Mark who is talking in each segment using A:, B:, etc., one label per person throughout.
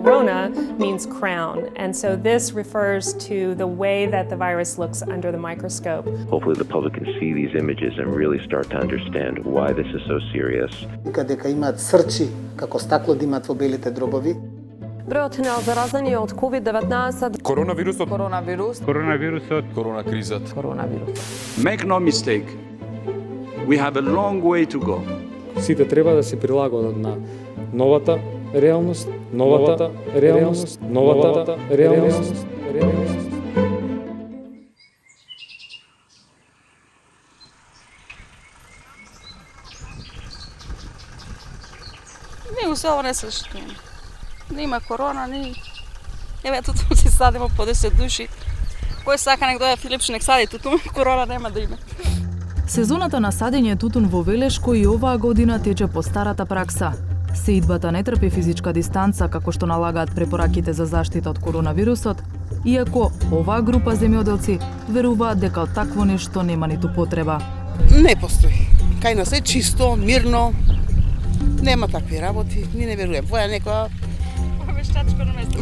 A: Corona means crown, and so this refers to the way that the virus looks under the microscope.
B: Hopefully the public can see these images and really start to understand why this is so serious.
C: Дека имаат срчи, како стакло да имаат во белите дробови.
D: Бројот на заразени од COVID-19,
E: Коронавирусот.
F: Коронавирусот.
E: Коронакризата.
D: коронавирус.
G: Make no mistake, we have a long way to go.
H: Сите треба да се прилагодат на новата реалност, новата реалност.
I: Ние у село не се заштитуваме. Нема корона, ни... Еве, тутун си садимо по 10 души. Кој сака нек дојде Филипче, нек сади тутун, корона нема да има.
J: Сезоната на садење тутун во Велешко и оваа година тече по старата пракса. Сеидбата не трпи физичка дистанца, како што налагаат препораките за заштита од коронавирусот, иако оваа група земјоделци веруваат дека од такво нешто нема ниту потреба.
K: Не постои. Кај нас е чисто, мирно, нема такви работи, ни не верувам. Воја некоја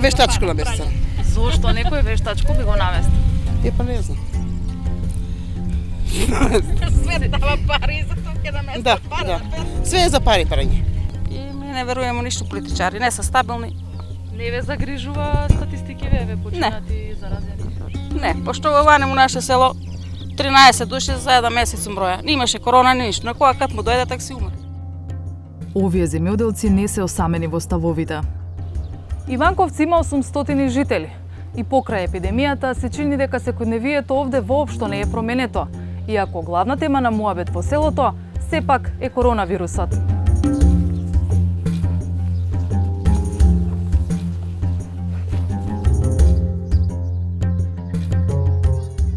K: вештачко на место.
D: Зошто некој вештачко би го намести?
K: Па не знам.
I: Све дава пари за тоа ќе намести.
K: Да. Све е за пари парање.
I: И ми не веруваме у ништо политичари, не се стабилни.
D: Не ве загрижува статистикиве, ве починати заразени?
I: Не, пошто во ванем у наше село 13 души за еден месец броја. Не имаше корона, ни ништо. На која кат му дојде, так си умре.
J: Овие земјоделци не се осамени во ставовите.
L: Иванковци има 800 жители. И покрај епидемијата се чини дека секојдневието овде воопшто не е променето, иако главна тема на муабет во селото сепак е коронавирусот.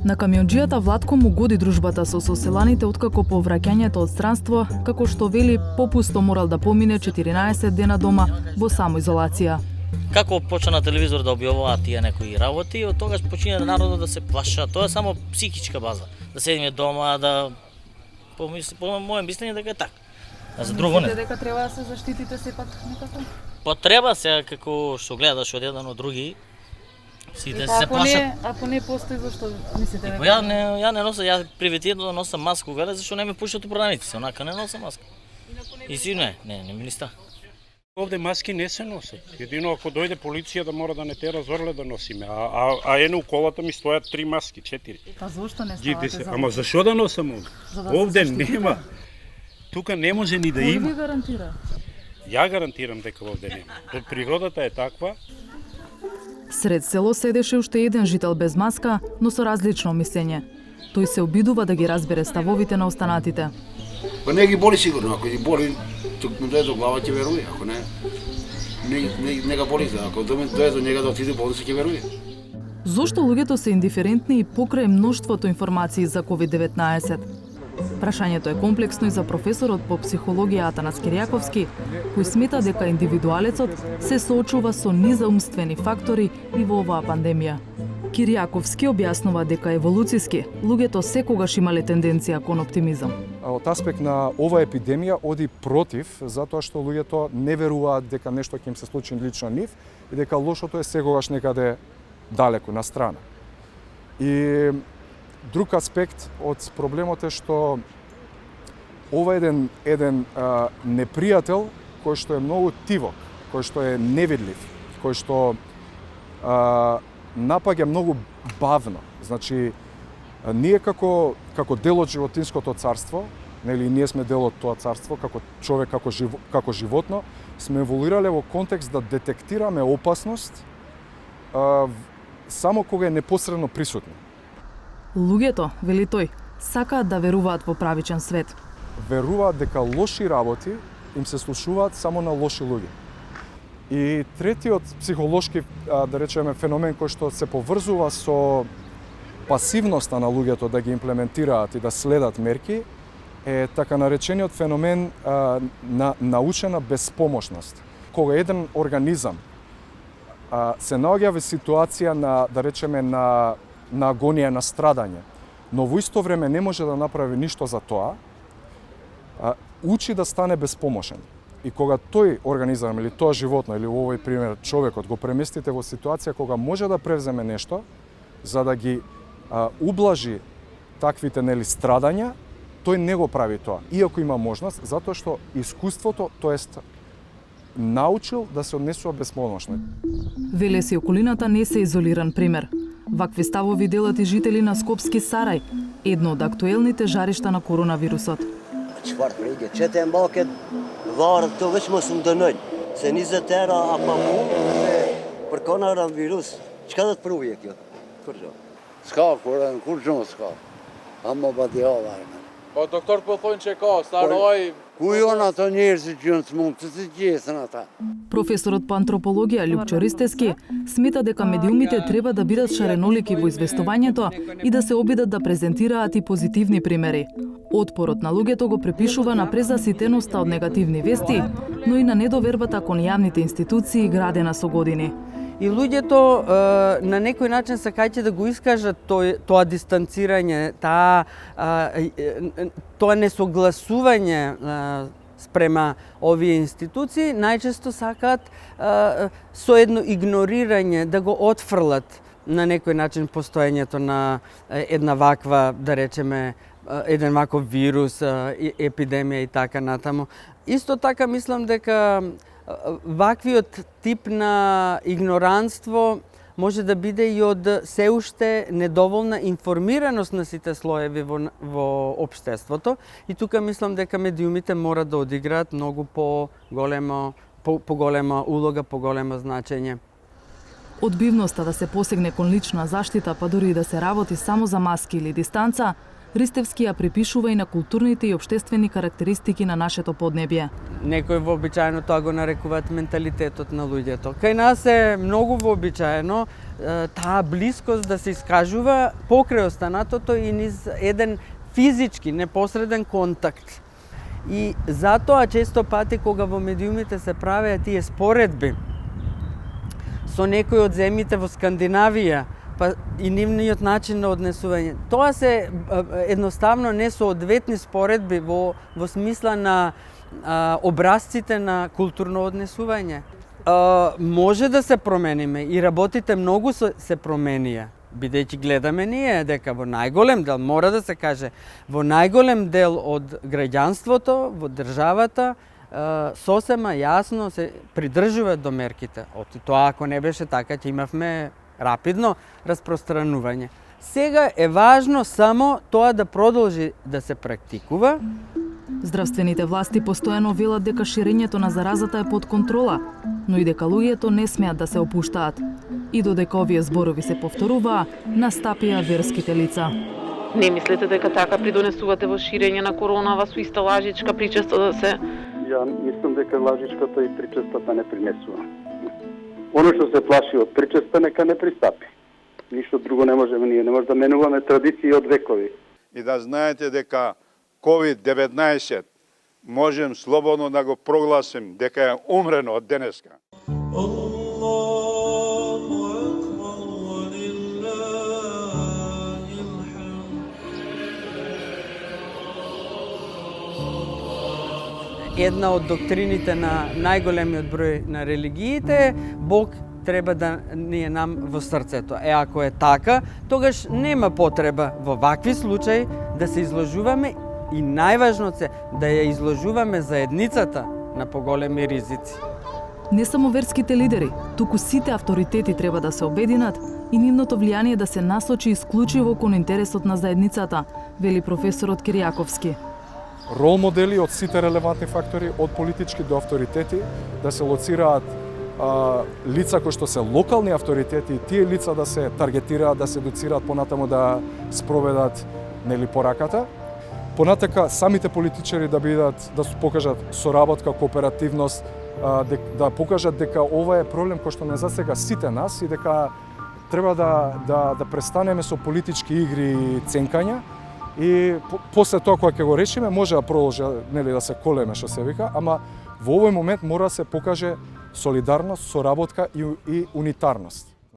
J: На камионџијата Владко му годи дружбата со соселаните откако по враќањето од странство, како што вели, попусто морал да помине 14 дена дома во самоизолација.
M: Како почна на телевизор да објавуваат тие некои работи, од тогаш почина народот да се плаша. Тоа е само психичка база. Да седиме дома, да по моје мислење дека е така. А за друго не.
L: Дека треба да се заштитите сепак некако?
M: Потреба се како што гледаш од еден од други. Сите се плашат.
L: Ако не постои, зашто мислите дека?
M: Ја не нося, ја привитирно носам маску, веле зашто не ме пушат у проданиците, онака не носам маска. И си не ми ниста.
N: Овде маски не се носат. Едино ако дојде полиција да мора да не те разорле да носиме. А ено у колата ми стојат 3 маски, 4.
L: Па зошто не ставате за?
N: Ама зашо да носам овде? Овде нема. Тука не може ни да има.
L: Кој ви гарантира?
N: Ја гарантирам дека овде нема. Природата е таква.
J: Сред село седеше уште еден жител без маска, но со различно мислење. Тој се обидува да ги разбере ставовите на останатите.
O: Па не ги боли сигурно, ако ги боли, тук му дојде до глава ќе веруе, ако не га боли, ако дојде до njega да отиде болница ќе веруе.
J: Зошто луѓето се индиферентни и покрај мноштвото информации за COVID-19? Прашањето е комплексно и за професорот по психологија Атанас Киријаковски, кој смета дека индивидуалецот се соочува со низаумствени фактори и во оваа пандемија. Киријаковски објаснува дека еволуциски луѓето секогаш имале тенденција кон оптимизам.
E: Од аспект на оваа епидемија оди против, затоа што луѓето не веруваат дека нешто ќе им се случи лично нив и дека лошото е секогаш некаде далеку на страна. И друг аспект од проблемот е што ова е еден непријател кој што е многу тивок, кој што е невидлив, кој што напаѓа многу бавно. Значи, ние како дел од животинското царство, нели ние сме дел од тоа царство, како човек, како животно, сме еволуирале во контекст да детектираме опасност само кога е непосредно присутна.
J: Луѓето, вели тој, сакаат да веруваат во правичен свет.
E: Веруваат дека лоши работи им се случуваат само на лоши луѓе. И третиот психолошки, да речеме, феномен кој што се поврзува со пасивноста на луѓето да ги имплементираат и да следат мерки, е така наречениот феномен на научена безпомошност. Кога еден организам се наоѓа во ситуација на, да речеме, на агонија, на страдање, но во исто време не може да направи ништо за тоа, учи да стане безпомошен. И кога тој организам или тоа животно или во овој пример човекот го преместите во ситуација кога може да превземе нешто за да ги ублажи таквите страдања, тој не го прави тоа, иако има можност, затоа што искуството, тоест научил да се однесува безмолошно.
J: Велеси околината не се изолиран пример. Вакви ставови делат и жители на Скопски Сарај, едно од актуелните жаришта на коронавирусот.
P: Çfarë prekje, qëtë e mbaket varë të veç mos më dënojnë, se 20 era apo mu për koronavirus, çka do të pruje kjo? Kur gjo?
O: S'ka, kur gjo s'ka. Amma ba di hava.
Q: Po doktor po thonë që ka, staroj...
O: Ku janë ato njerëzit që janë të mund, të gjesën ata?
J: Професорот по антропологија Љупчо Ристевски смета дека медиумите треба да бидат шаренолики во известувањето и да се обидат да презентираат и позитивни примери. Отпорот на луѓето го препишува на презаситеноста од негативни вести, но и на недовербата кон јавните институции градена со години.
R: И луѓето на некој начин сакајќи да го искажат тоа дистанцирање, тоа несогласување спрема овие институции, најчесто сакаат со едно игнорирање да го отфрлат на некој начин постоењето на една ваква, да речеме, еден ваков вирус, епидемија и така натаму. Исто така мислам дека ваквиот тип на игноранство може да биде и од се уште недоволна информираност на сите слоеви во општеството. И тука мислам дека медиумите мора да одиграат многу поголема улога, поголемо значење.
J: Одбивноста да се посегне кон лична заштита, па дури и да се работи само за маски или дистанца, Ристевски ја припишува и на културните и општествени карактеристики на нашето поднебје.
R: Некој вообичаено тоа го нарекуваат менталитетот на луѓето. Кај нас е многу вообичаено таа блискост да се искажува покрај останатото и низ еден физички, непосреден контакт. И затоа често пати кога во медиумите се правеа тие споредби со некои од земјите во Скандинавија, па и нивниот начин на однесување. Тоа се едноставно несоодветни споредби во смисла на образците на културно однесување. Може да се промениме и работите многу се променија, бидејќи гледаме ние дека во најголем дел, мора да се каже, во најголем дел од граѓанството, во државата, сосема јасно се придржуваат до мерките. Тоа ако не беше така, ќе имавме рапидно распространување. Сега е важно само тоа да продолжи да се практикува.
J: Здравствените власти постојано велат дека ширењето на заразата е под контрола, но и дека луѓето не смеат да се опуштаат. И додека овие зборови се повторуваа, настапија верските лица.
S: Не мислите дека така придонесувате во ширење на коронава со иста лажичка причеста да се...
T: Ја мислам дека лажичката и причестата не принесува. Оно што се плаши од причеста, нека не пристапи. Ништо друго не можеме, ние не може да менуваме традиции од векови.
U: И да знаете дека COVID-19 можем слободно да го прогласим дека е умрено од денеска.
R: Една од доктрините на најголемиот број на религиите, Бог треба да ни е нам во срцето. Ако е така, тогаш нема потреба во вакви случаи да се изложуваме и најважно е да ја изложуваме заедницата на поголеми ризици.
J: Не само верските лидери, туку сите авторитети треба да се обединат и нивното влијание да се насочи исклучиво кон интересот на заедницата, вели професорот Киријаковски.
E: Рол модели од сите релевантни фактори, од политички до авторитети, да се лоцираат лица кои што се локални авторитети и тие лица да се таргетираат, да се едуцираат понатаму да спроведат пораката. Понатака самите политичари да бидат, да покажат соработка, кооперативност, да покажат дека ова е проблем кој што не засега сите нас и дека треба да престанеме со политички игри и ценкања. И после тоа кога ќе го решиме, може да продолжи да се колеме што се вика, ама во овој момент мора да се покаже солидарност, соработка и унитарност.